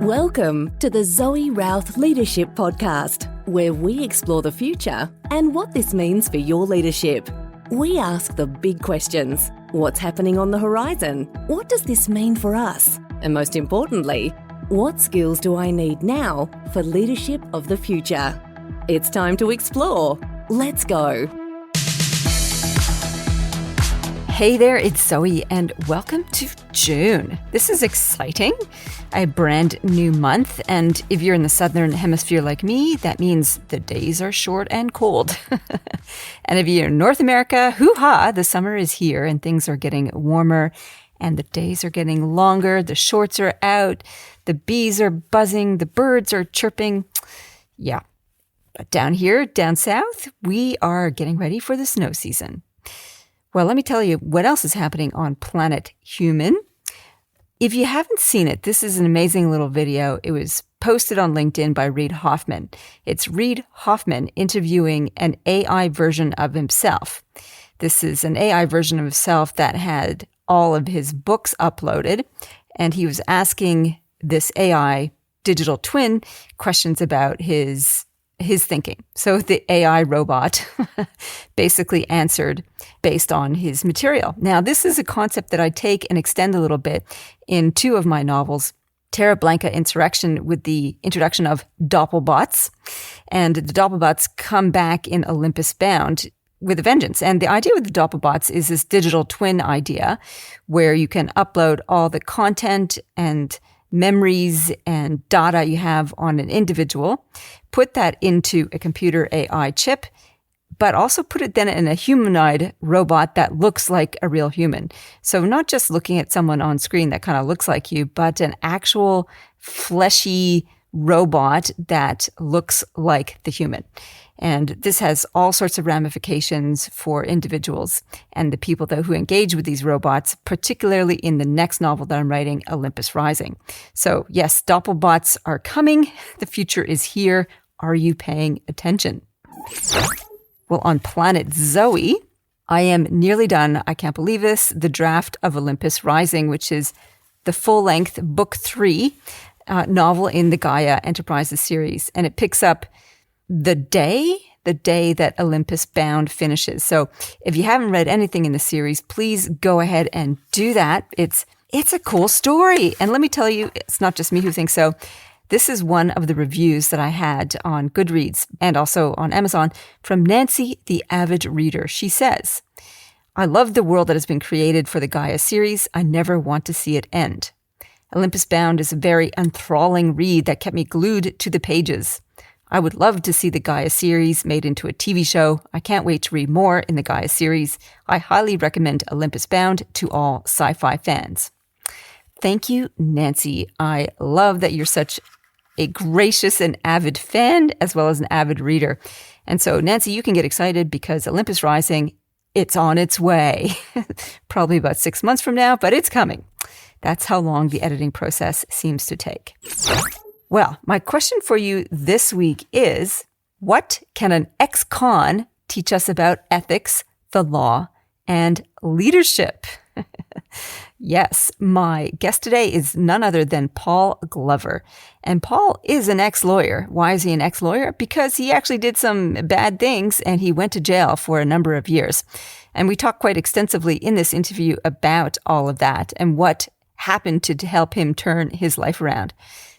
Welcome to the Zoe Routh Leadership Podcast, where we explore the future and what this means for your leadership. We ask the big questions. What's happening on the horizon? What does this mean for us? And most importantly, what skills do I need now for leadership of the future? It's time to explore. Let's go. Hey there, it's Zoe, and welcome to June. This is exciting, a brand new month, and if you're in the Southern Hemisphere like me, that means the days are short and cold. And if you're in North America, hoo-ha, the summer is here and things are getting warmer and the days are getting longer, the shorts are out, the bees are buzzing, the birds are chirping. Yeah, but down here, down south, we are getting ready for the snow season. Well, let me tell you what else is happening on Planet Human. If you haven't seen it, this is an amazing little video. It was posted on LinkedIn by Reid Hoffman. It's Reid Hoffman interviewing an AI version of himself. This is an AI version of himself that had all of his books uploaded, and he was asking this AI digital twin questions about his thinking. So the AI robot basically answered based on his material. Now, this is a concept that I take and extend a little bit in two of my novels, Terra Blanca Insurrection, with the introduction of Doppelbots. And the Doppelbots come back in Olympus Bound with a vengeance. And the idea with the Doppelbots is this digital twin idea where you can upload all the content and memories and data you have on an individual, put that into a computer AI chip, but also put it then in a humanoid robot that looks like a real human. So not just looking at someone on screen that kind of looks like you, but an actual fleshy robot that looks like the human. And this has all sorts of ramifications for individuals and the people who engage with these robots, particularly in the next novel that I'm writing, Olympus Rising. So yes, Doppelbots are coming. The future is here. Are you paying attention? Well, on Planet Zoe, I am nearly done. I can't believe this. The draft of Olympus Rising, which is the full-length book 3 novel in the Gaia Enterprises series. And it picks up the day that Olympus Bound finishes. So if you haven't read anything in the series, please go ahead and do that. It's a cool story. And let me tell you, it's not just me who thinks so. This is one of the reviews that I had on Goodreads and also on Amazon from Nancy, the avid reader. She says, "I love the world that has been created for the Gaia series. I never want to see it end. Olympus Bound is a very enthralling read that kept me glued to the pages. I would love to see the Gaia series made into a TV show. I can't wait to read more in the Gaia series. I highly recommend Olympus Bound to all sci-fi fans." Thank you, Nancy. I love that you're such a gracious and avid fan as well as an avid reader. And so, Nancy, you can get excited because Olympus Rising, it's on its way. Probably about 6 months from now, but it's coming. That's how long the editing process seems to take. Well, my question for you this week is, what can an ex-con teach us about ethics, the law, and leadership? Yes, my guest today is none other than Paul Glover. And Paul is an ex-lawyer. Why is he an ex-lawyer? Because he actually did some bad things and he went to jail for a number of years. And we talked quite extensively in this interview about all of that and what happened to help him turn his life around.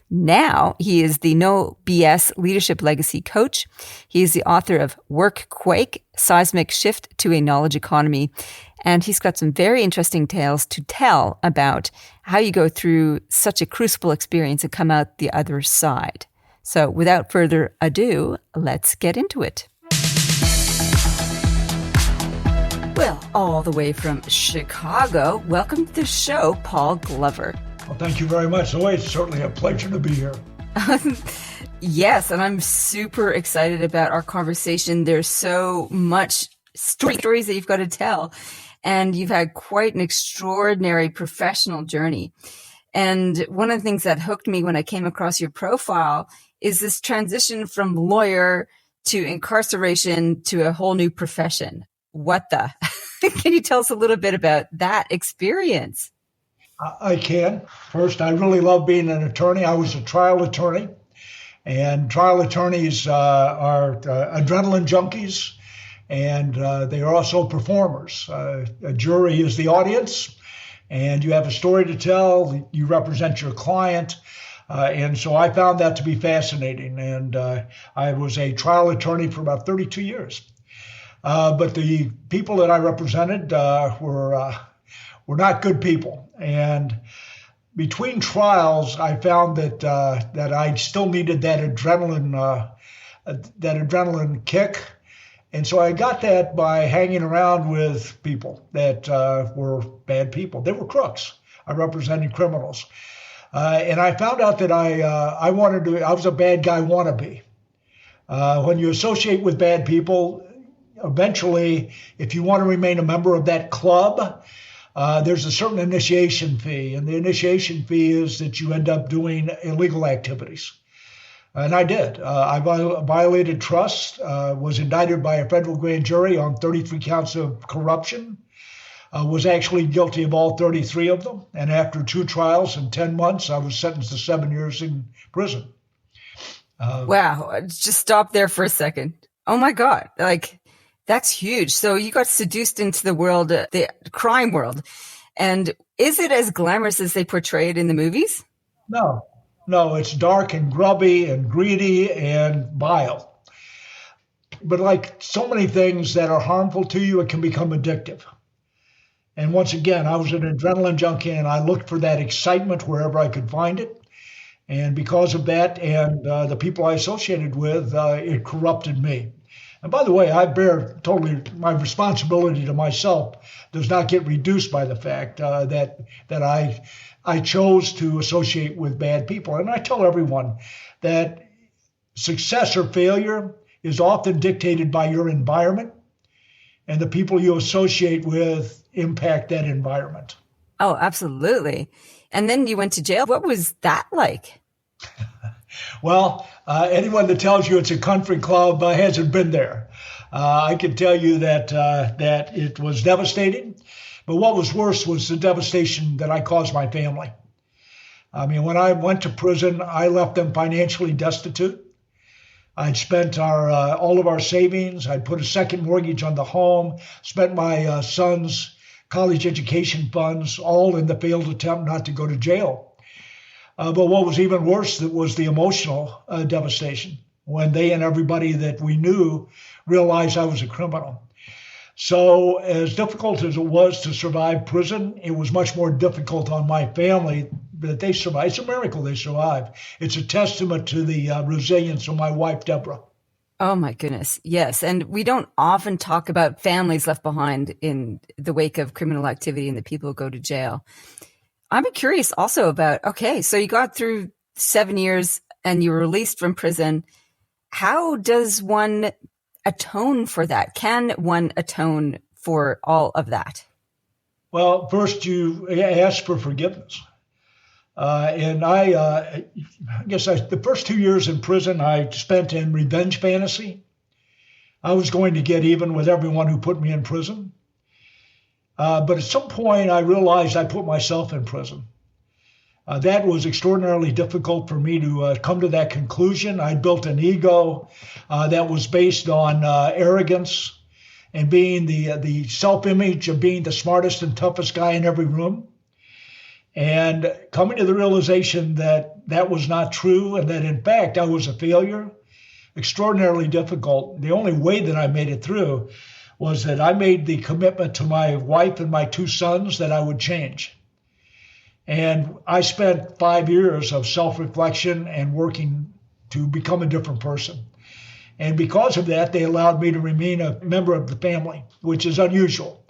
Now he is the No BS Leadership Legacy Coach. He is the author of Workquake, Seismic Shift to a Knowledge Economy. And he's got some very interesting tales to tell about how you go through such a crucible experience and come out the other side. So without further ado, let's get into it. Well, all the way from Chicago, welcome to the show, Paul Glover. Well, thank you very much, Zoe. It's certainly a pleasure to be here. Yes, and I'm super excited about our conversation. There's so much stories that you've got to tell. And you've had quite an extraordinary professional journey. And one of the things that hooked me when I came across your profile is this transition from lawyer to incarceration to a whole new profession. What the? Can you tell us a little bit about that experience? I can. First, I really love being an attorney. I was a trial attorney, and trial attorneys are adrenaline junkies, and they are also performers. A jury is the audience, and you have a story to tell. You represent your client. And so I found that to be fascinating. And I was a trial attorney for about 32 years. But the people that I represented were not good people. And between trials, I found that I still needed that adrenaline kick. And so I got that by hanging around with people that were bad people. They were crooks. I represented criminals. And I found out that I was a bad guy wannabe. When you associate with bad people, eventually, if you want to remain a member of that club, there's a certain initiation fee. And the initiation fee is that you end up doing illegal activities. And I did. I violated trust, was indicted by a federal grand jury on 33 counts of corruption, was actually guilty of all 33 of them. And after 2 trials and 10 months, I was sentenced to 7 years in prison. Wow. Just stop there for a second. Oh my God. Like, that's huge. So you got seduced into the world, the crime world. And is it as glamorous as they portray it in the movies? No, it's dark and grubby and greedy and vile. But like so many things that are harmful to you, it can become addictive. And once again, I was an adrenaline junkie and I looked for that excitement wherever I could find it. And because of that and the people I associated with, it corrupted me. And by the way, I bear totally my responsibility to myself does not get reduced by the fact that I chose to associate with bad people. And I tell everyone that success or failure is often dictated by your environment, and the people you associate with impact that environment. Oh, absolutely. And then you went to jail. What was that like? Well, anyone that tells you it's a country club hasn't been there. I can tell you that it was devastating. But what was worse was the devastation that I caused my family. I mean, when I went to prison, I left them financially destitute. I'd spent all of our savings. I'd put a second mortgage on the home, spent my son's college education funds, all in the failed attempt not to go to jail. But what was even worse was the emotional devastation when they and everybody that we knew realized I was a criminal. So as difficult as it was to survive prison, it was much more difficult on my family that they survived. It's a miracle they survived. It's a testament to the resilience of my wife, Deborah. Oh my goodness. Yes. And we don't often talk about families left behind in the wake of criminal activity and the people who go to jail. I'm curious also about, okay, so you got through 7 years and you were released from prison. How does one atone for that? Can one atone for all of that? Well, first you ask for forgiveness. And I guess the first 2 years in prison I spent in revenge fantasy. I was going to get even with everyone who put me in prison. But at some point I realized I put myself in prison. That was extraordinarily difficult for me to come to that conclusion. I built an ego that was based on arrogance and being the self-image of being the smartest and toughest guy in every room. And coming to the realization that that was not true and that, in fact, I was a failure, extraordinarily difficult. The only way that I made it through was that I made the commitment to my wife and my 2 sons that I would change. And I spent 5 years of self-reflection and working to become a different person. And because of that, they allowed me to remain a member of the family, which is unusual.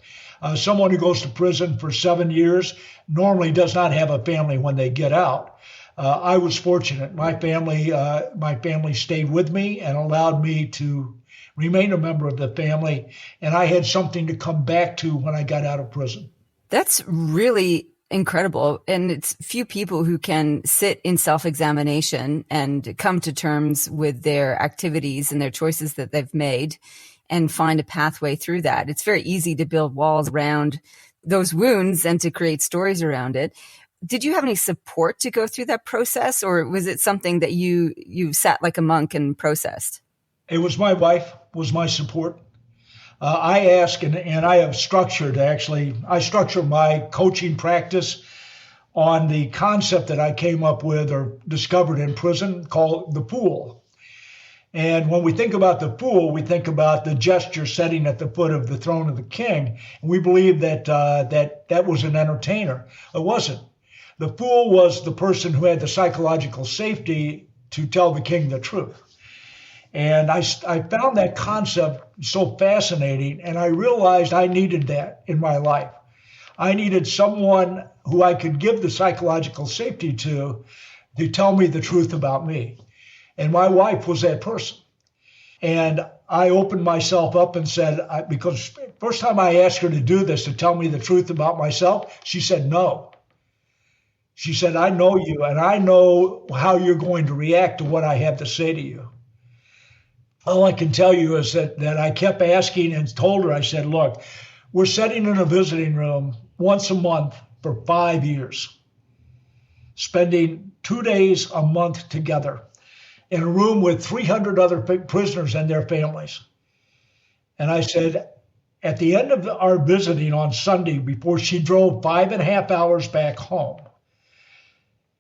Someone who goes to prison for 7 years normally does not have a family when they get out. I was fortunate. My family stayed with me and allowed me to remain a member of the family. And I had something to come back to when I got out of prison. That's really incredible. And it's few people who can sit in self-examination and come to terms with their activities and their choices that they've made and find a pathway through that. It's very easy to build walls around those wounds and to create stories around it. Did you have any support to go through that process, or was it something that you sat like a monk and processed? It was my wife, was my support. I ask, and I have structured, actually, I structure my coaching practice on the concept that I came up with or discovered in prison called the fool. And when we think about the fool, we think about the gesture sitting at the foot of the throne of the king. And we believe that that was an entertainer. It wasn't. The fool was the person who had the psychological safety to tell the king the truth. And I found that concept so fascinating, and I realized I needed that in my life. I needed someone who I could give the psychological safety to tell me the truth about me. And my wife was that person. And I opened myself up and said, because first time I asked her to do this, to tell me the truth about myself, she said no. She said, I know you, and I know how you're going to react to what I have to say to you. All I can tell you is that I kept asking and told her, I said, look, we're sitting in a visiting room once a month for 5 years, spending 2 days a month together in a room with 300 other prisoners and their families. And I said, at the end of our visiting on Sunday, before she drove 5.5 hours back home,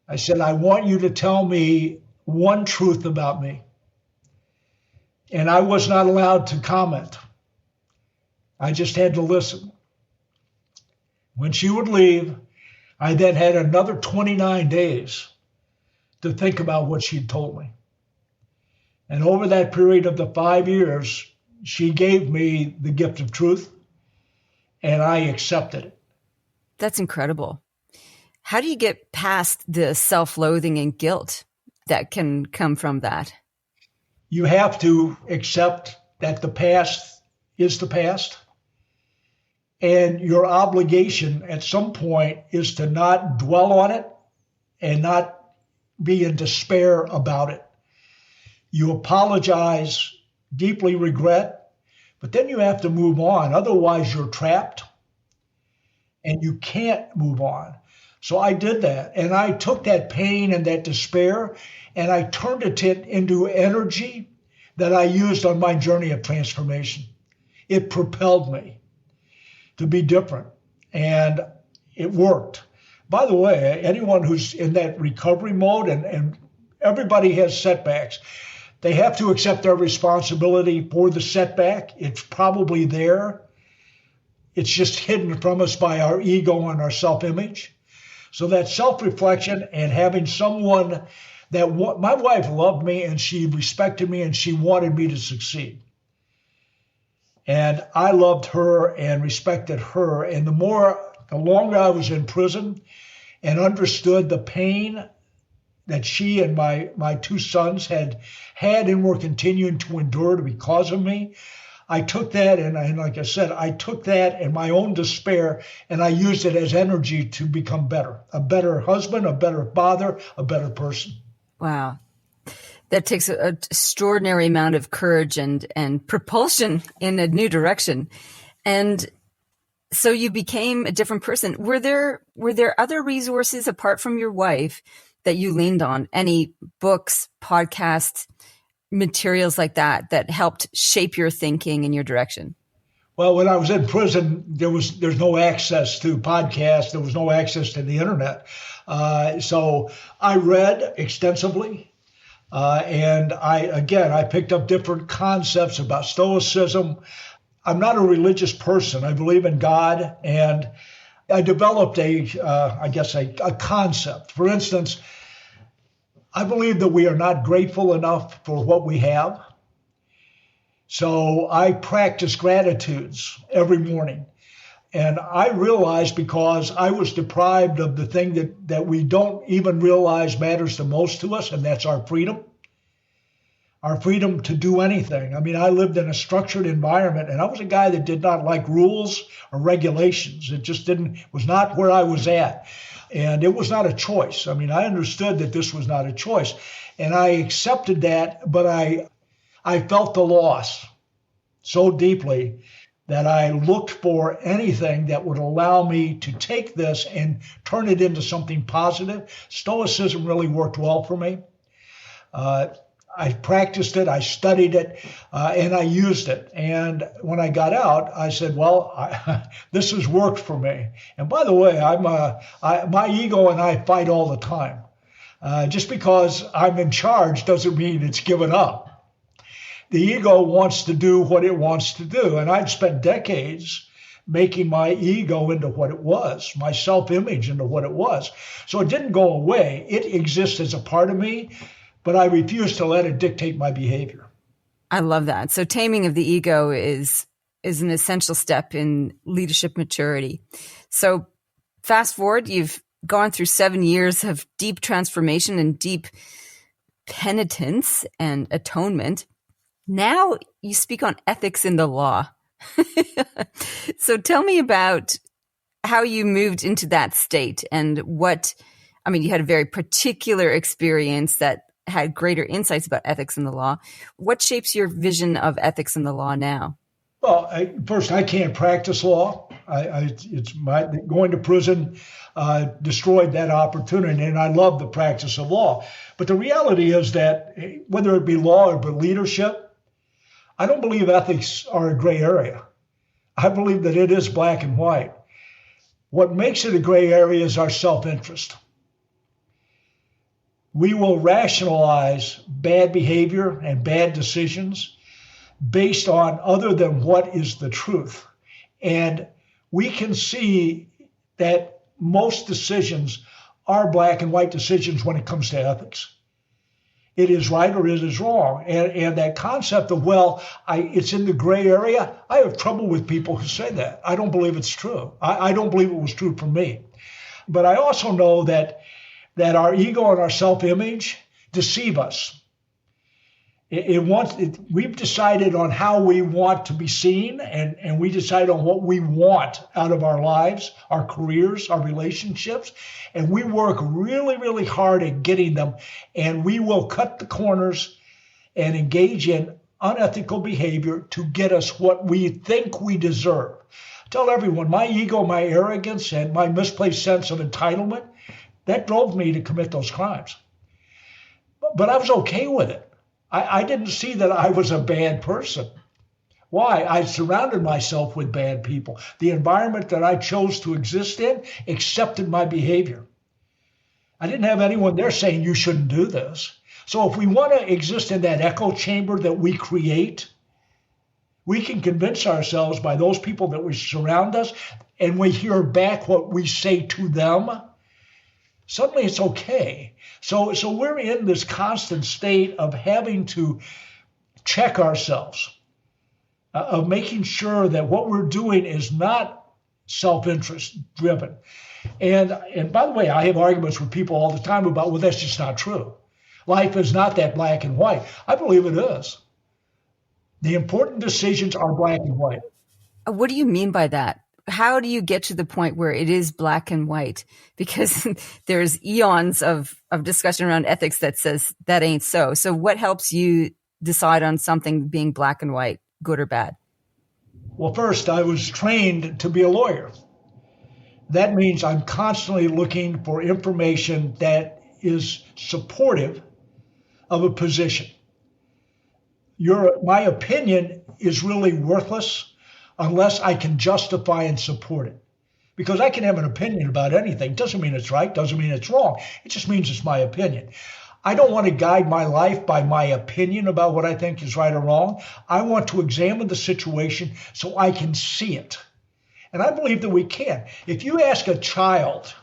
I said, I want you to tell me one truth about me. And I was not allowed to comment. I just had to listen. When she would leave, I then had another 29 days to think about what she'd told me. And over that period of the 5 years, she gave me the gift of truth, and I accepted it. That's incredible. How do you get past the self-loathing and guilt that can come from that? You have to accept that the past is the past. And your obligation at some point is to not dwell on it and not be in despair about it. You apologize, deeply regret, but then you have to move on. Otherwise, you're trapped and you can't move on. So I did that, and I took that pain and that despair, and I turned it into energy that I used on my journey of transformation. It propelled me to be different, and it worked. By the way, anyone who's in that recovery mode, and everybody has setbacks, they have to accept their responsibility for the setback. It's probably there. It's just hidden from us by our ego and our self-image. So that self-reflection and having someone that my wife loved me and she respected me and she wanted me to succeed. And I loved her and respected her. And the longer I was in prison and understood the pain that she and my 2 sons had and were continuing to endure because of me, I took that, and like I said, I took that and my own despair, and I used it as energy to become better, a better husband, a better father, a better person. Wow. That takes an extraordinary amount of courage and propulsion in a new direction. And so you became a different person. Were there other resources apart from your wife that you leaned on? Any books, podcasts, materials like that helped shape your thinking and your direction? Well, when I was in prison, there's no access to podcasts. There was no access to the internet. So I read extensively. And I picked up different concepts about Stoicism. I'm not a religious person. I believe in God. And I developed a concept. For instance, I believe that we are not grateful enough for what we have. So I practice gratitudes every morning. And I realized, because I was deprived of the thing that we don't even realize matters the most to us, and that's our freedom to do anything. I mean, I lived in a structured environment, and I was a guy that did not like rules or regulations. It just was not where I was at. And it was not a choice. I mean, I understood that this was not a choice. And I accepted that, but I felt the loss so deeply that I looked for anything that would allow me to take this and turn it into something positive. Stoicism really worked well for me. I practiced it, I studied it, and I used it. And when I got out, I said, well, this has worked for me. And by the way, my ego and I fight all the time. Just because I'm in charge doesn't mean it's given up. The ego wants to do what it wants to do. And I'd spent decades making my ego into what it was, my self-image into what it was. So it didn't go away. It exists as a part of me, but I refuse to let it dictate my behavior. I love that. So taming of the ego is an essential step in leadership maturity. So fast forward, you've gone through 7 years of deep transformation and deep penitence and atonement. Now you speak on ethics in the law. So tell me about how you moved into that state and you had a very particular experience that had greater insights about ethics in the law. What shapes your vision of ethics in the law now? Well, first, I can't practice law. Going to prison destroyed that opportunity, and I love the practice of law. But the reality is that whether it be law or leadership, I don't believe ethics are a gray area. I believe that it is black and white. What makes it a gray area is our self-interest. We will rationalize bad behavior and bad decisions based on other than what is the truth. And we can see that most decisions are black and white decisions when it comes to ethics. It is right or it is wrong. And that concept of, it's in the gray area, I have trouble with people who say that. I don't believe it's true. I don't believe it was true for me. But I also know that our ego and our self-image deceive us. We've decided on how we want to be seen, and we decide on what we want out of our lives, our careers, our relationships, and we work really, really hard at getting them, and we will cut the corners and engage in unethical behavior to get us what we think we deserve. Tell everyone, my ego, my arrogance, and my misplaced sense of entitlement, that drove me to commit those crimes. But I was okay with it. I didn't see that I was a bad person. Why? I surrounded myself with bad people. The environment that I chose to exist in accepted my behavior. I didn't have anyone there saying you shouldn't do this. So if we want to exist in that echo chamber that we create, we can convince ourselves by those people that we surround us, and we hear back what we say to them. Suddenly it's okay. So we're in this constant state of having to check ourselves, of making sure that what we're doing is not self-interest driven. And by the way, I have arguments with people all the time about, that's just not true. Life is not that black and white. I believe it is. The important decisions are black and white. What do you mean by that? How do you get to the point where it is black and white? Because there's eons of discussion around ethics that says that ain't so. So what helps you decide on something being black and white, good or bad? Well, first, I was trained to be a lawyer. That means I'm constantly looking for information that is supportive of a position. My opinion is really worthless unless I can justify and support it. Because I can have an opinion about anything. Doesn't mean it's right, doesn't mean it's wrong. It just means it's my opinion. I don't want to guide my life by my opinion about what I think is right or wrong. I want to examine the situation so I can see it. And I believe that we can. If you ask a child,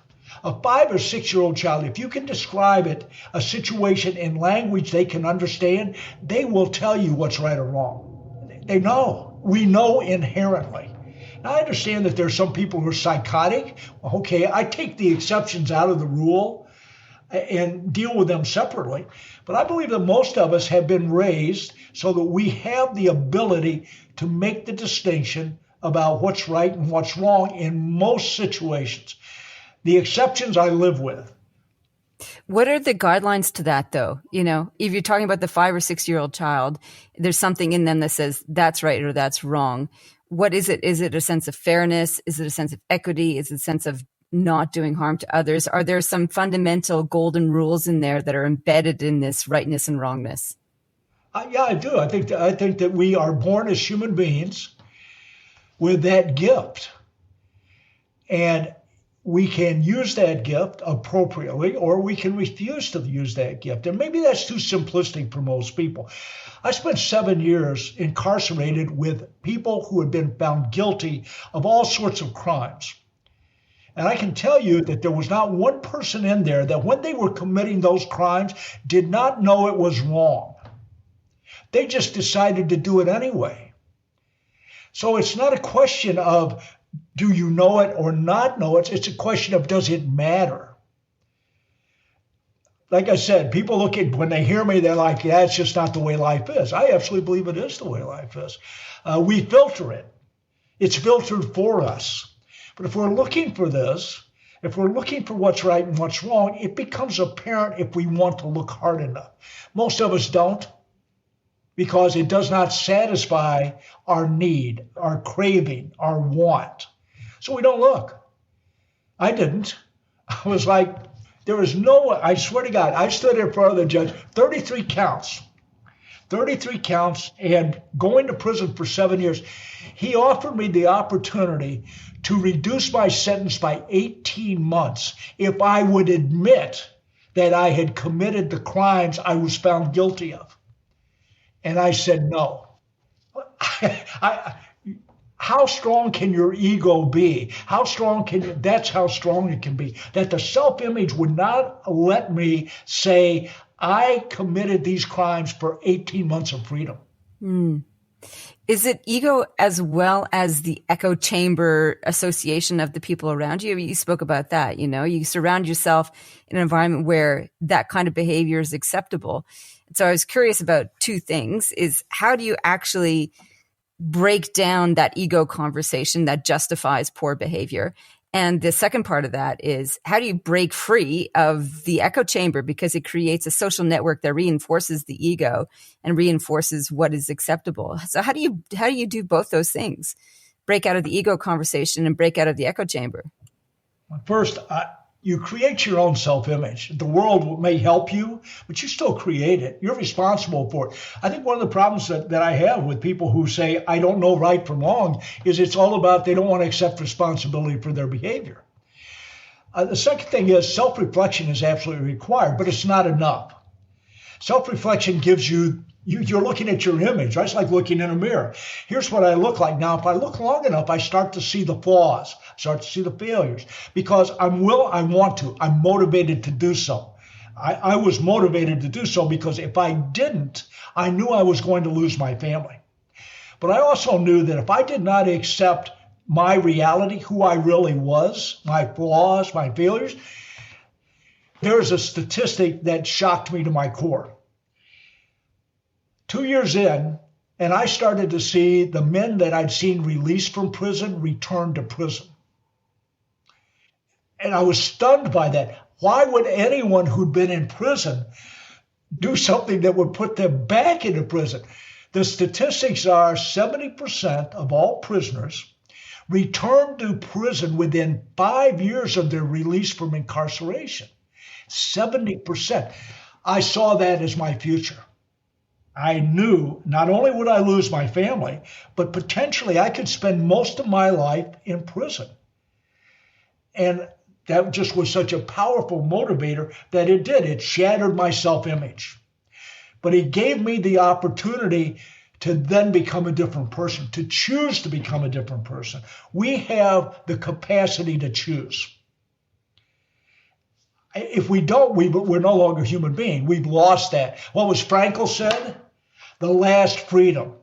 a 5 or 6-year-old child, if you can describe a situation in language they can understand, they will tell you what's right or wrong. They know. We know inherently. Now, I understand that there are some people who are psychotic. Okay, I take the exceptions out of the rule and deal with them separately. But I believe that most of us have been raised so that we have the ability to make the distinction about what's right and what's wrong in most situations. The exceptions I live with. What are the guidelines to that, though? If you're talking about the 5 or 6-year-old child, there's something in them that says that's right or that's wrong. what is it? Is it a sense of fairness? Is it a sense of equity? Is it a sense of not doing harm to others? Are there some fundamental golden rules in there that are embedded in this rightness and wrongness? Yeah, I do. I think that we are born as human beings with that gift, and we can use that gift appropriately, or we can refuse to use that gift. And maybe that's too simplistic for most people. I spent 7 years incarcerated with people who had been found guilty of all sorts of crimes. And I can tell you that there was not one person in there that when they were committing those crimes did not know it was wrong. They just decided to do it anyway. So it's not a question of do you know it or not know it? It's a question of does it matter? Like I said, people look at, when they hear me, they're like, yeah, it's just not the way life is. I absolutely believe it is the way life is. We filter it. It's filtered for us. But if we're looking for this, if we're looking for what's right and what's wrong, it becomes apparent if we want to look hard enough. Most of us don't, because it does not satisfy our need, our craving, our want. So we don't look. I didn't. I was like, there is no, I swear to God, I stood in front of the judge, 33 counts, and going to prison for 7 years. He offered me the opportunity to reduce my sentence by 18 months if I would admit that I had committed the crimes I was found guilty of. And I said no. How strong can your ego be? How strong can you? That's how strong it can be. That the self-image would not let me say, I committed these crimes for 18 months of freedom. Is it ego as well as the echo chamber association of the people around you? You spoke about that, you surround yourself in an environment where that kind of behavior is acceptable. So I was curious about two things: is how do you actually break down that ego conversation that justifies poor behavior? And the second part of that is, how do you break free of the echo chamber, because it creates a social network that reinforces the ego and reinforces what is acceptable? So how do you do both those things? Break out of the ego conversation and break out of the echo chamber? First, you create your own self-image. The world may help you, but you still create it. You're responsible for it. I think one of the problems that I have with people who say, I don't know right from wrong, is it's all about they don't want to accept responsibility for their behavior. The second thing is self-reflection is absolutely required, but it's not enough. Self-reflection gives you're looking at your image, right? It's like looking in a mirror. Here's what I look like. Now, if I look long enough, I start to see the flaws, start to see the failures, because I want to. I'm motivated to do so. I was motivated to do so because if I didn't, I knew I was going to lose my family. But I also knew that if I did not accept my reality, who I really was, my flaws, my failures, there's a statistic that shocked me to my core. 2 years in, and I started to see the men that I'd seen released from prison return to prison. And I was stunned by that. Why would anyone who'd been in prison do something that would put them back into prison? The statistics are 70% of all prisoners return to prison within 5 years of their release from incarceration. 70%. I saw that as my future. I knew not only would I lose my family, but potentially I could spend most of my life in prison. And that just was such a powerful motivator that it shattered my self-image. But it gave me the opportunity to then become a different person, to choose to become a different person. We have the capacity to choose. If we don't, we're no longer a human being. We've lost that. What was Frankl said? The last freedom.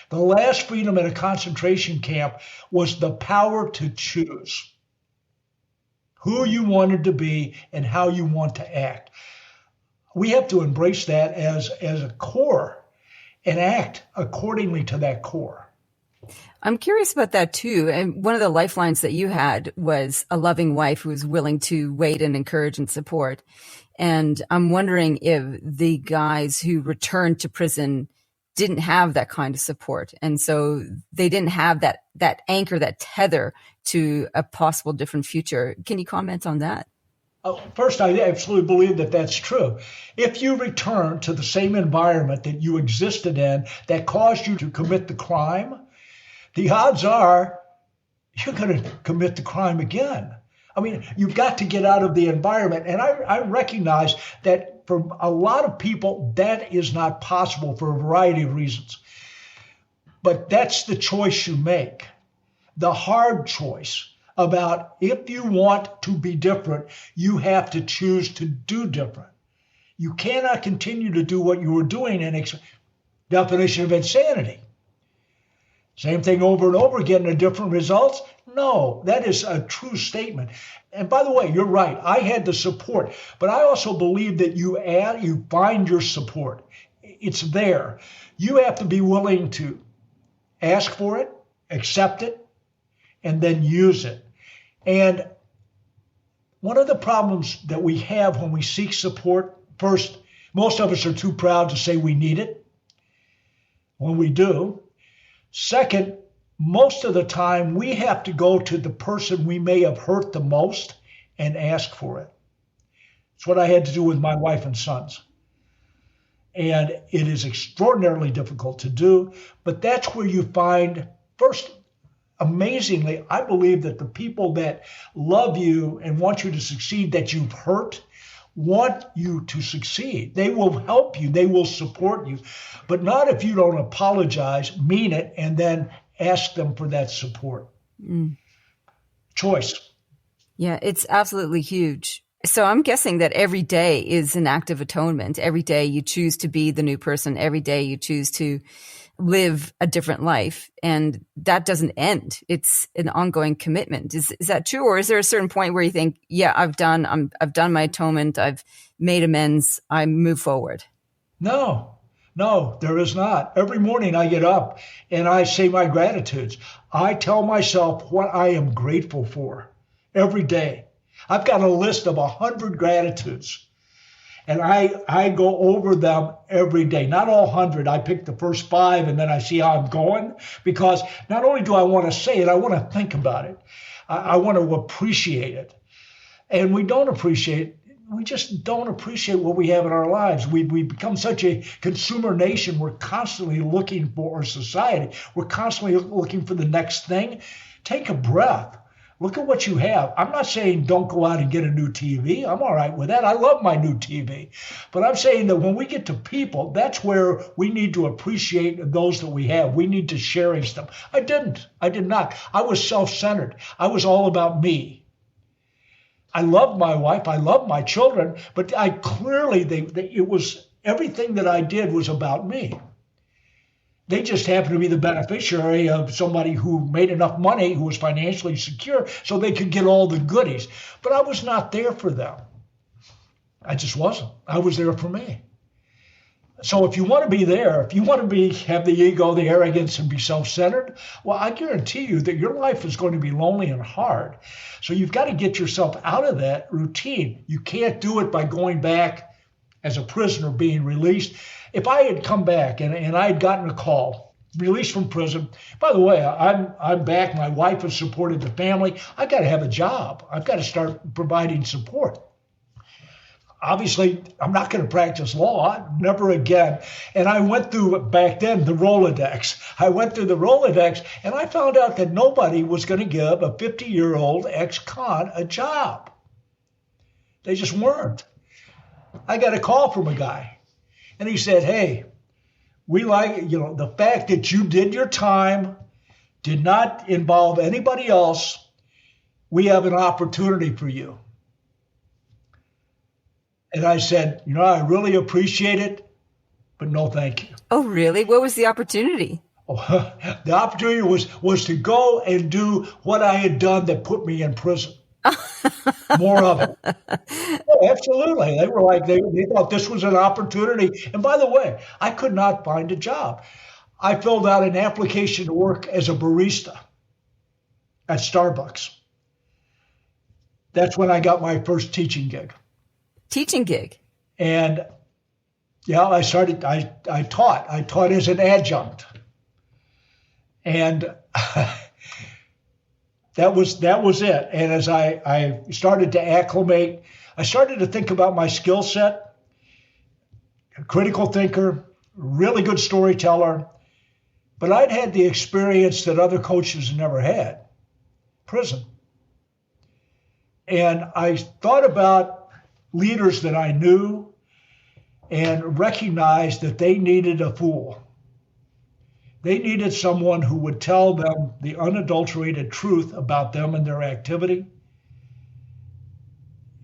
The last freedom in a concentration camp was the power to choose who you wanted to be and how you want to act. We have to embrace that as a core and act accordingly to that core. I'm curious about that too. And one of the lifelines that you had was a loving wife who was willing to wait and encourage and support. And I'm wondering if the guys who returned to prison didn't have that kind of support. And so they didn't have that anchor, that tether to a possible different future. Can you comment on that? First, I absolutely believe that that's true. If you return to the same environment that you existed in that caused you to commit the crime, the odds are you're going to commit the crime again. I mean, you've got to get out of the environment. And I recognize that for a lot of people, that is not possible for a variety of reasons. But that's the choice you make, the hard choice about if you want to be different, you have to choose to do different. You cannot continue to do what you were doing in definition of insanity. Same thing over and over again in different results? No, that is a true statement. And by the way, you're right. I had the support, but I also believe that you find your support. It's there. You have to be willing to ask for it, accept it, and then use it. And one of the problems that we have when we seek support, first, most of us are too proud to say we need it when we do. Second, most of the time we have to go to the person we may have hurt the most and ask for it. It's what I had to do with my wife and sons. And it is extraordinarily difficult to do, but that's where you find, first, amazingly, I believe that the people that love you and want you to succeed that you've hurt want you to succeed. They will help you. They will support you, but not if you don't apologize, mean it, and then ask them for that support. Choice. Yeah, it's absolutely huge. So I'm guessing that every day is an act of atonement. Every day you choose to be the new person. Every day you choose to live a different life, and that doesn't end. It's an ongoing commitment. Is that true, or is there a certain point where you think, yeah, I've done my atonement, I've made amends, I move forward? No, there is not. Every morning I get up and I say my gratitudes. I tell myself what I am grateful for every day. I've got a list of 100 gratitudes. And I go over them every day. Not all 100. I pick the first 5 and then I see how I'm going. Because not only do I want to say it, I want to think about it. I want to appreciate it. And we just don't appreciate what we have in our lives. We become such a consumer nation. We're constantly looking for our society. We're constantly looking for the next thing. Take a breath. Look at what you have. I'm not saying don't go out and get a new TV. I'm all right with that. I love my new TV. But I'm saying that when we get to people, that's where we need to appreciate those that we have. We need to cherish them. I did not. I was self-centered. I was all about me. I love my wife. I love my children. But I clearly, it was everything that I did was about me. They just happened to be the beneficiary of somebody who made enough money, who was financially secure, so they could get all the goodies. But I was not there for them. I just wasn't. I was there for me. So if you want to be there, if you want to have the ego, the arrogance, and be self-centered, well, I guarantee you that your life is going to be lonely and hard. So you've got to get yourself out of that routine. You can't do it by going back as a prisoner being released. If I had come back and I had gotten a call, released from prison, by the way, I'm back. My wife has supported the family. I've got to have a job. I've got to start providing support. Obviously, I'm not going to practice law, never again. And I went through, back then, the Rolodex. I went through the Rolodex, and I found out that nobody was going to give a 50-year-old ex-con a job. They just weren't. I got a call from a guy, and he said, hey, we like, the fact that you did your time, did not involve anybody else. We have an opportunity for you. And I said, I really appreciate it, but no thank you. Oh, really? What was the opportunity? Oh, the opportunity was to go and do what I had done that put me in prison. More of it. Oh, absolutely. They were like, they thought this was an opportunity. And by the way, I could not find a job. I filled out an application to work as a barista at Starbucks. That's when I got my first teaching gig. Teaching gig? And Yeah, I taught as an adjunct. And that was it. And as I started to acclimate, I started to think about my skill set, a critical thinker, really good storyteller, but I'd had the experience that other coaches never had, prison. And I thought about leaders that I knew and recognized that they needed a fool. They needed someone who would tell them the unadulterated truth about them and their activity.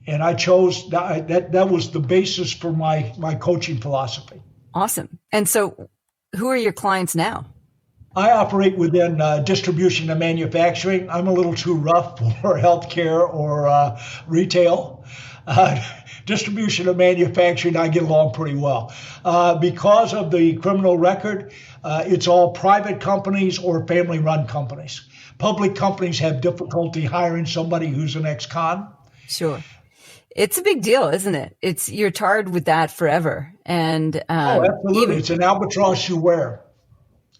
And I chose that was the basis for my coaching philosophy. Awesome. And so who are your clients now? I operate within distribution and manufacturing. I'm a little too rough for healthcare or retail. Distribution and manufacturing, I get along pretty well. Because of the criminal record, it's all private companies or family-run companies. Public companies have difficulty hiring somebody who's an ex-con. Sure. It's a big deal, isn't it? You're tarred with that forever. And absolutely. It's an albatross you wear.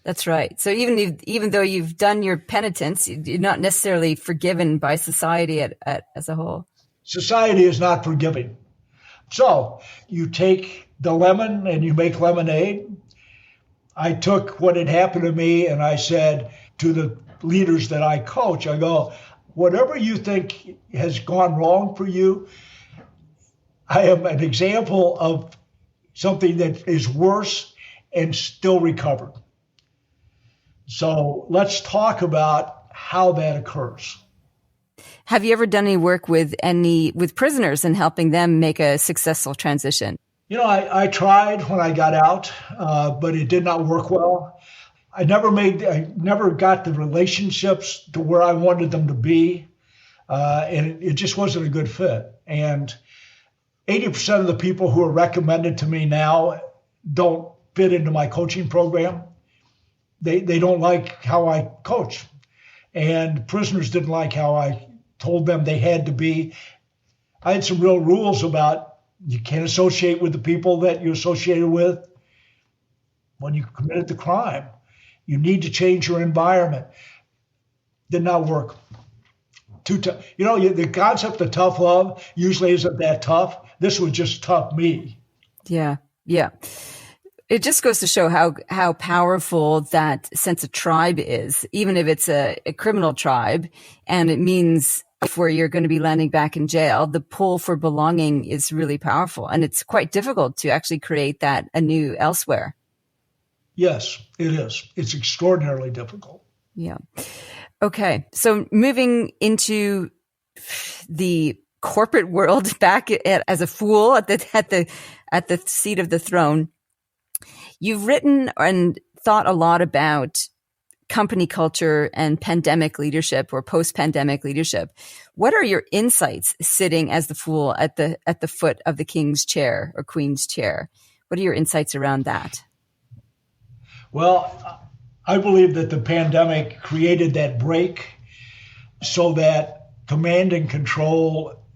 That's right. So even though you've done your penitence, you're not necessarily forgiven by society as a whole. Society is not forgiving. So you take the lemon and you make lemonade. I took what had happened to me and I said to the leaders that I coach, I go, whatever you think has gone wrong for you, I am an example of something that is worse and still recovered. So let's talk about how that occurs. Have you ever done any work with prisoners and helping them make a successful transition? You know, I tried when I got out, but it did not work well. I never got the relationships to where I wanted them to be, and it just wasn't a good fit. And 80% of the people who are recommended to me now don't fit into my coaching program. They don't like how I coach. And prisoners didn't like how I told them they had to be. I had some real rules about you can't associate with the people that you associated with when you committed the crime. You need to change your environment. Did not work. Too tough. You know, the concept of tough love usually isn't that tough. This was just tough me. Yeah. It just goes to show how powerful that sense of tribe is, even if it's a criminal tribe, and it means where you're going to be landing back in jail, the pull for belonging is really powerful. And it's quite difficult to actually create that anew elsewhere. Yes, it is. It's extraordinarily difficult. Yeah. Okay. So moving into the corporate world, back as a fool at the seat of the throne, you've written and thought a lot about company culture and pandemic leadership or post-pandemic leadership. What are your insights sitting as the fool at the foot of the king's chair or queen's chair? What are your insights around that? Well, I believe that the pandemic created that break so that command and control,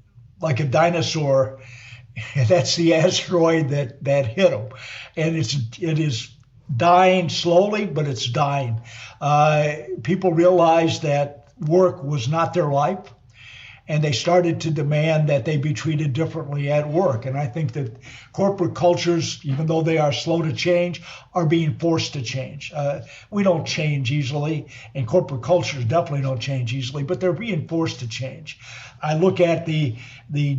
like a dinosaur, that's the asteroid that hit them. And it is dying slowly, but it's dying. People realized that work was not their life, and they started to demand that they be treated differently at work. And I think that corporate cultures, even though they are slow to change, are being forced to change. We don't change easily, and corporate cultures definitely don't change easily, but they're being forced to change. I look at the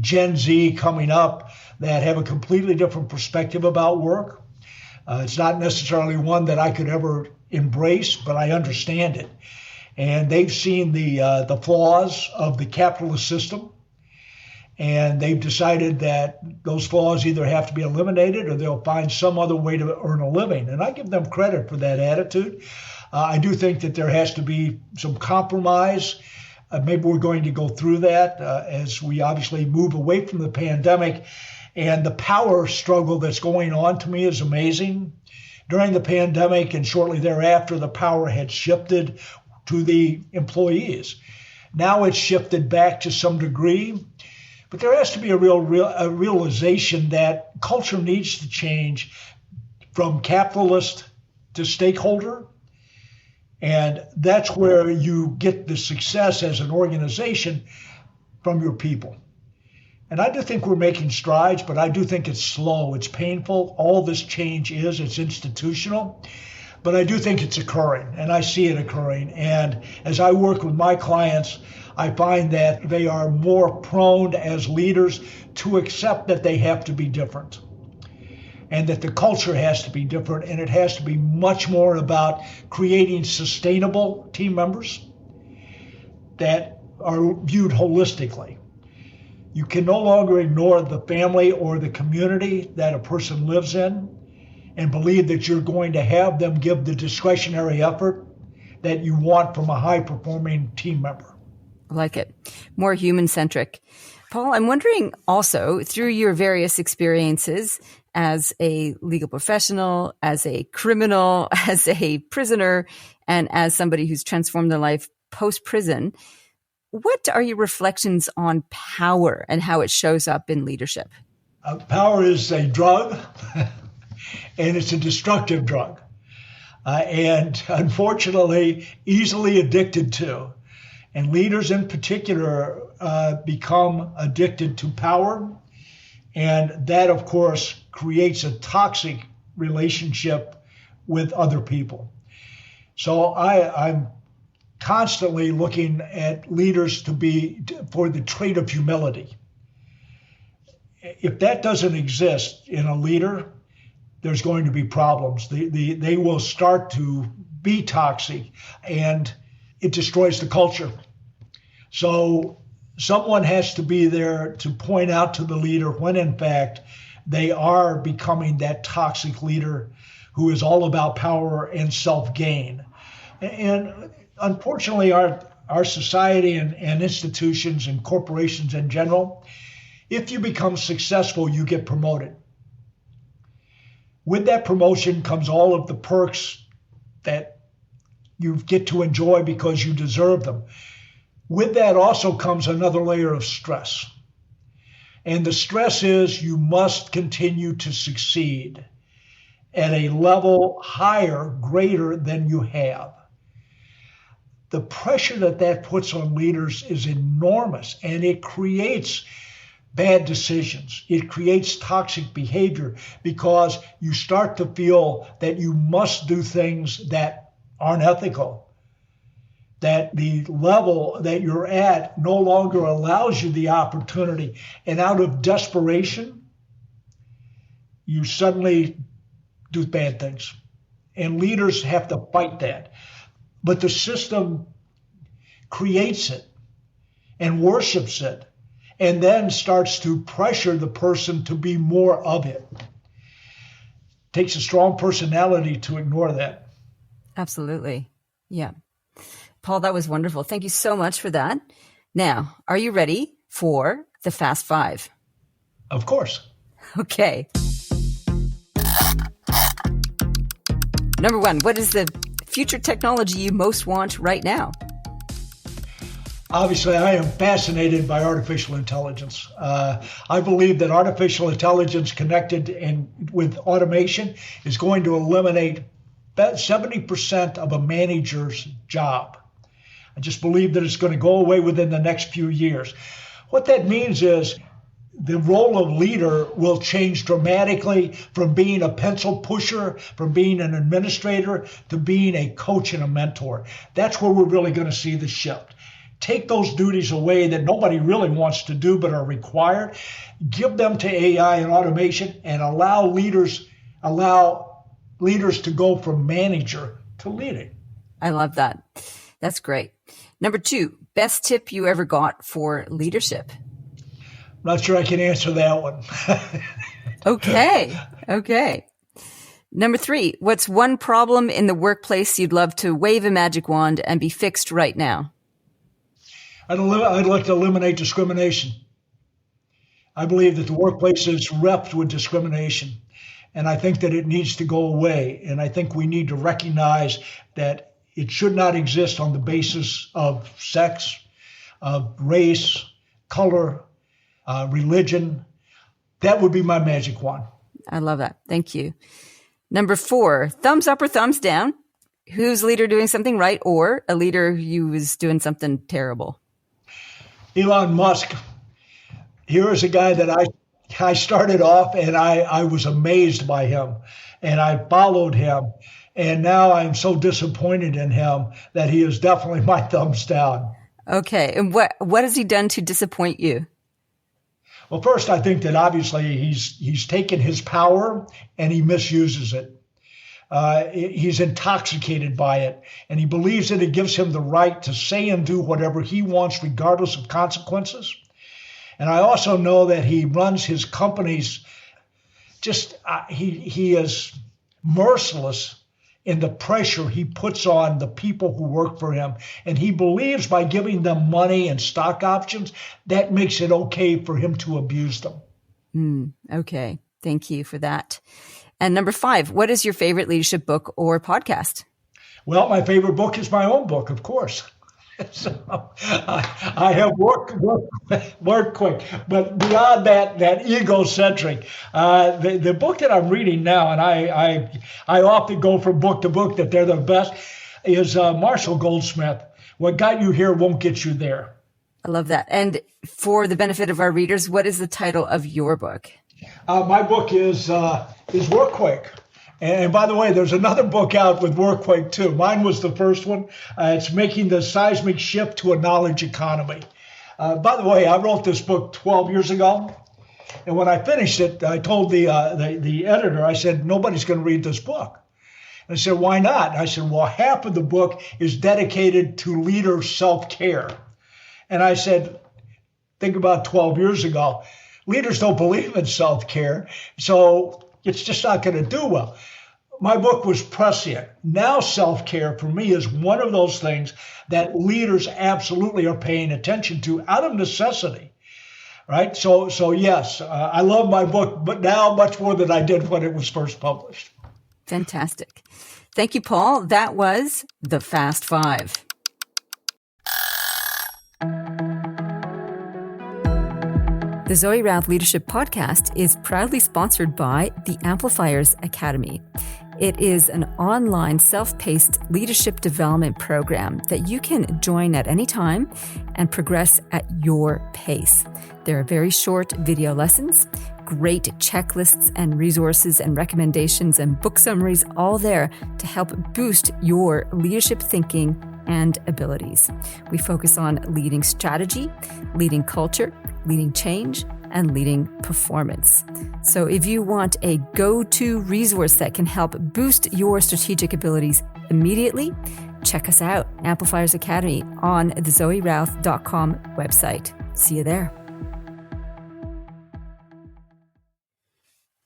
Gen Z coming up that have a completely different perspective about work. It's not necessarily one that I could ever embrace, but I understand it. And they've seen the flaws of the capitalist system, and they've decided that those flaws either have to be eliminated or they'll find some other way to earn a living. And I give them credit for that attitude. I do think that there has to be some compromise. Maybe we're going to go through that as we obviously move away from the pandemic. And the power struggle that's going on to me is amazing. During the pandemic and shortly thereafter, the power had shifted to the employees. Now it's shifted back to some degree, But there has to be a realization that culture needs to change from capitalist to stakeholder. And that's where you get the success as an organization from your people. And I do think we're making strides, but I do think it's slow. It's painful. All this change it's institutional. But I do think it's occurring, and I see it occurring. And as I work with my clients, I find that they are more prone as leaders to accept that they have to be different and that the culture has to be different, and it has to be much more about creating sustainable team members that are viewed holistically. You can no longer ignore the family or the community that a person lives in and believe that you're going to have them give the discretionary effort that you want from a high-performing team member. I like it. More human-centric. Paul, I'm wondering also, through your various experiences as a legal professional, as a criminal, as a prisoner, and as somebody who's transformed their life post-prison, what are your reflections on power and how it shows up in leadership? Power is a drug, and it's a destructive drug, and unfortunately easily addicted to. And leaders in particular become addicted to power. And that, of course, creates a toxic relationship with other people. So I'm constantly looking at leaders for the trait of humility. If that doesn't exist in a leader, there's going to be problems. They will start to be toxic, and it destroys the culture. So someone has to be there to point out to the leader when, in fact, they are becoming that toxic leader who is all about power and self-gain. And unfortunately, our society and institutions and corporations in general, if you become successful, you get promoted. With that promotion comes all of the perks that you get to enjoy because you deserve them. With that also comes another layer of stress. And the stress is you must continue to succeed at a level higher, greater than you have. The pressure that puts on leaders is enormous, and it creates bad decisions. It creates toxic behavior because you start to feel that you must do things that aren't ethical, that the level that you're at no longer allows you the opportunity. And out of desperation, you suddenly do bad things. And leaders have to fight that. But the system creates it and worships it, and then starts to pressure the person to be more of it. It takes a strong personality to ignore that. Absolutely. Yeah. Paul, that was wonderful. Thank you so much for that. Now, are you ready for the Fast Five? Of course. Okay. Number one, what is the future technology you most want right now? Obviously, I am fascinated by artificial intelligence. I believe that artificial intelligence connected with automation is going to eliminate about 70% of a manager's job. I just believe that it's going to go away within the next few years. What that means is the role of leader will change dramatically from being a pencil pusher, from being an administrator, to being a coach and a mentor. That's where we're really going to see the shift. Take those duties away that nobody really wants to do but are required, give them to AI and automation, and allow leaders to go from manager to leading. I love that. That's great. Number two, best tip you ever got for leadership? I'm not sure I can answer that one. Okay. Number three, what's one problem in the workplace you'd love to wave a magic wand and be fixed right now? I'd like to eliminate discrimination. I believe that the workplace is rife with discrimination, and I think that it needs to go away. And I think we need to recognize that it should not exist on the basis of sex, of race, color, religion. That would be my magic wand. I love that. Thank you. Number 4, thumbs up or thumbs down? Who's a leader doing something right or a leader who is doing something terrible? Elon Musk. Here is a guy that I started off and I was amazed by him and I followed him. And now I'm so disappointed in him that he is definitely my thumbs down. Okay. And what has he done to disappoint you? Well, first, I think that obviously he's taken his power and he misuses it. He's intoxicated by it, and he believes that it gives him the right to say and do whatever he wants, regardless of consequences. And I also know that he runs his companies he is merciless in the pressure he puts on the people who work for him. And he believes by giving them money and stock options, that makes it okay for him to abuse them. Okay. Thank you for that. And number 5, what is your favorite leadership book or podcast? Well, my favorite book is my own book, of course. So I have work quick, but beyond that egocentric, the book that I'm reading now, and I often go from book to book that they're the best, is Marshall Goldsmith. What got you here won't get you there. I love that. And for the benefit of our readers, what is the title of your book? My book is Work Quick. And by the way, there's another book out with Workquake too. Mine was the first one. It's Making the Seismic Shift to a Knowledge Economy. By the way, I wrote this book 12 years ago. And when I finished it, I told the editor, I said, nobody's going to read this book. And I said, why not? I said, well, half of the book is dedicated to leader self-care. And I said, think about 12 years ago. Leaders don't believe in self-care. So it's just not going to do well. My book was prescient. Now self-care for me is one of those things that leaders absolutely are paying attention to out of necessity, right? So yes, I love my book, but now much more than I did when it was first published. Fantastic. Thank you, Paul. That was The Fast 5. The Zoe Routh Leadership Podcast is proudly sponsored by the Amplifiers Academy. It is an online self-paced leadership development program that you can join at any time and progress at your pace. There are very short video lessons, great checklists and resources and recommendations and book summaries, all there to help boost your leadership thinking and abilities. We focus on leading strategy, leading culture, leading change, and leading performance. So if you want a go-to resource that can help boost your strategic abilities immediately, check us out, Amplifiers Academy, on the zoerouth.com website. See you there.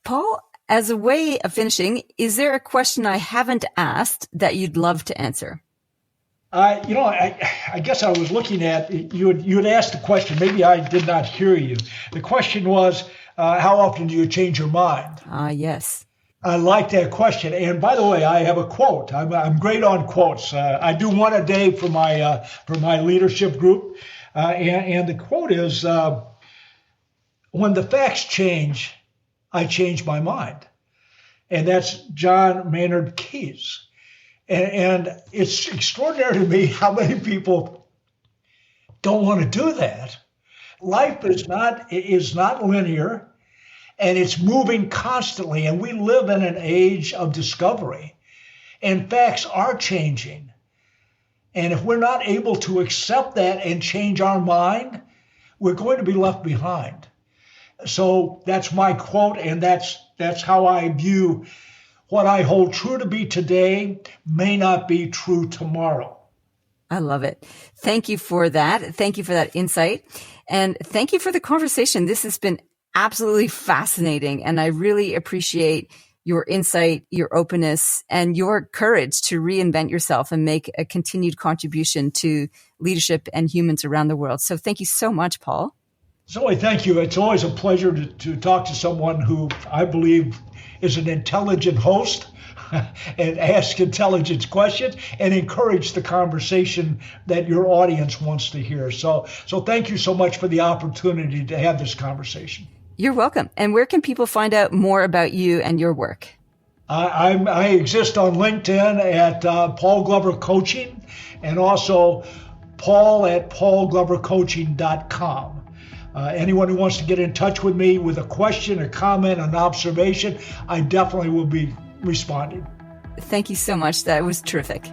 Paul, as a way of finishing, is there a question I haven't asked that you'd love to answer? I guess I was looking at, you had asked the question, maybe I did not hear you. The question was, how often do you change your mind? Yes. I like that question. And by the way, I have a quote. I'm great on quotes. I do one a day for my leadership group. And the quote is, when the facts change, I change my mind. And that's John Maynard Keynes. And it's extraordinary to me how many people don't want to do that. Life is not linear, and it's moving constantly. And we live in an age of discovery, and facts are changing. And if we're not able to accept that and change our mind, we're going to be left behind. So that's my quote, and that's how I view what I hold true to be today may not be true tomorrow. I love it. Thank you for that. Thank you for that insight. And thank you for the conversation. This has been absolutely fascinating. And I really appreciate your insight, your openness, and your courage to reinvent yourself and make a continued contribution to leadership and humans around the world. So thank you so much, Paul. Zoe, thank you. It's always a pleasure to talk to someone who I believe is an intelligent host and ask intelligent questions and encourage the conversation that your audience wants to hear. So thank you so much for the opportunity to have this conversation. You're welcome. And where can people find out more about you and your work? I exist on LinkedIn at Paul Glover Coaching, and also Paul at paulglovercoaching.com. Anyone who wants to get in touch with me with a question, a comment, an observation, I definitely will be responding. Thank you so much. That was terrific.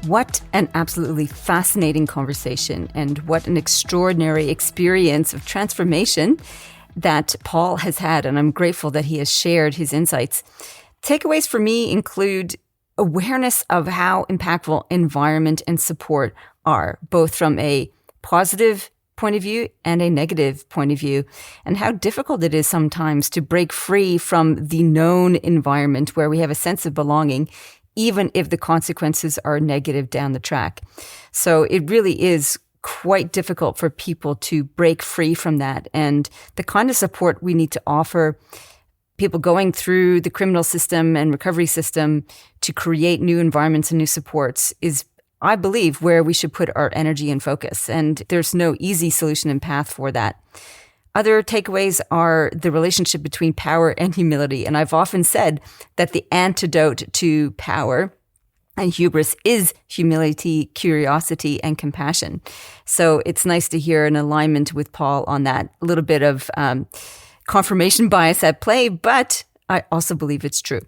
What an absolutely fascinating conversation, and what an extraordinary experience of transformation that Paul has had. And I'm grateful that he has shared his insights. Takeaways for me include awareness of how impactful environment and support are, both from a positive point of view and a negative point of view, and how difficult it is sometimes to break free from the known environment where we have a sense of belonging, even if the consequences are negative down the track. So it really is quite difficult for people to break free from that. And the kind of support we need to offer people going through the criminal system and recovery system to create new environments and new supports is, I believe, where we should put our energy and focus. And there's no easy solution and path for that. Other takeaways are the relationship between power and humility. And I've often said that the antidote to power and hubris is humility, curiosity, and compassion. So it's nice to hear an alignment with Paul on that. A little bit of confirmation bias at play, but I also believe it's true.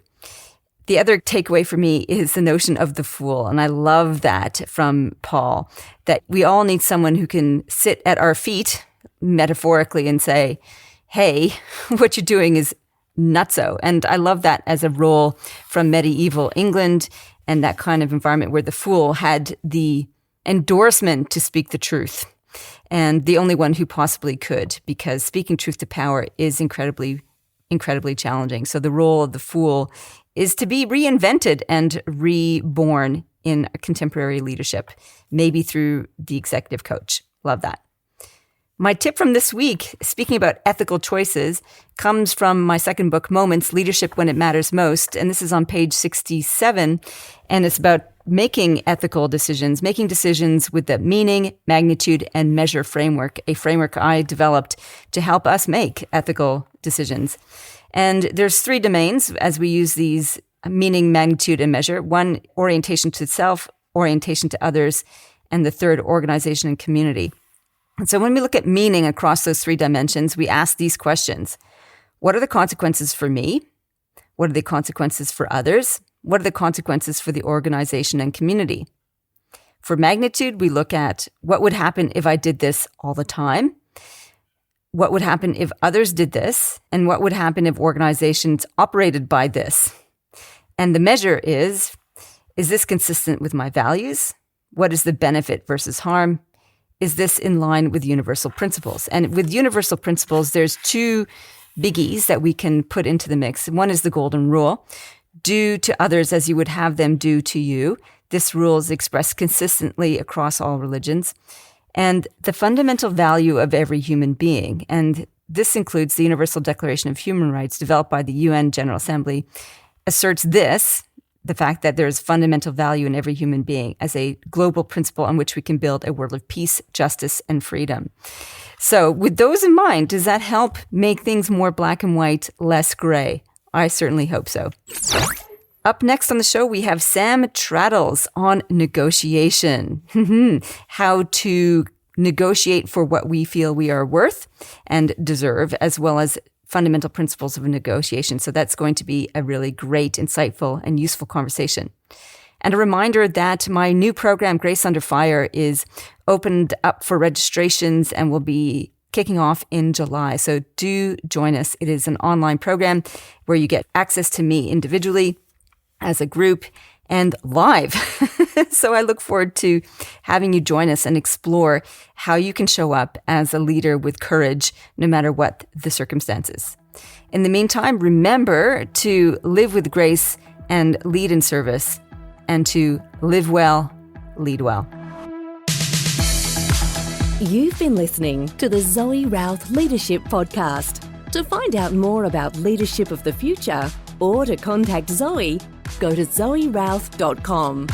The other takeaway for me is the notion of the fool. And I love that from Paul, that we all need someone who can sit at our feet, metaphorically, and say, hey, what you're doing is nutso. And I love that as a role from medieval England and that kind of environment where the fool had the endorsement to speak the truth, and the only one who possibly could, because speaking truth to power is incredibly, incredibly challenging. So the role of the fool is to be reinvented and reborn in contemporary leadership, maybe through the executive coach. Love that. My tip from this week, speaking about ethical choices, comes from my second book, Moments, Leadership When It Matters Most. And this is on page 67. And it's about making ethical decisions, making decisions with the meaning, magnitude, and measure framework, a framework I developed to help us make ethical decisions. And there's 3 domains as we use these: meaning, magnitude, and measure. 1, orientation to self, orientation to others, and the 3rd, organization and community. And so when we look at meaning across those 3 dimensions, we ask these questions. What are the consequences for me? What are the consequences for others? What are the consequences for the organization and community? For magnitude, we look at what would happen if I did this all the time? What would happen if others did this? And what would happen if organizations operated by this? And the measure is this consistent with my values? What is the benefit versus harm? Is this in line with universal principles? And with universal principles, there's 2 biggies that we can put into the mix. One is the golden rule. Do to others as you would have them do to you. This rule is expressed consistently across all religions. And the fundamental value of every human being, and this includes the Universal Declaration of Human Rights developed by the UN General Assembly, asserts this, the fact that there is fundamental value in every human being, as a global principle on which we can build a world of peace, justice, and freedom. So with those in mind, does that help make things more black and white, less gray? I certainly hope so. Up next on the show, we have Sam Traddles on negotiation. How to negotiate for what we feel we are worth and deserve, as well as fundamental principles of negotiation. So that's going to be a really great, insightful, and useful conversation. And a reminder that my new program, Grace Under Fire, is opened up for registrations and will be kicking off in July. So do join us. It is an online program where you get access to me individually, as a group, and live. So I look forward to having you join us and explore how you can show up as a leader with courage, no matter what the circumstances. In the meantime, remember to live with grace and lead in service, and to live well, lead well. You've been listening to the Zoe Routh Leadership Podcast. To find out more about leadership of the future or to contact Zoe, go to zoerouth.com.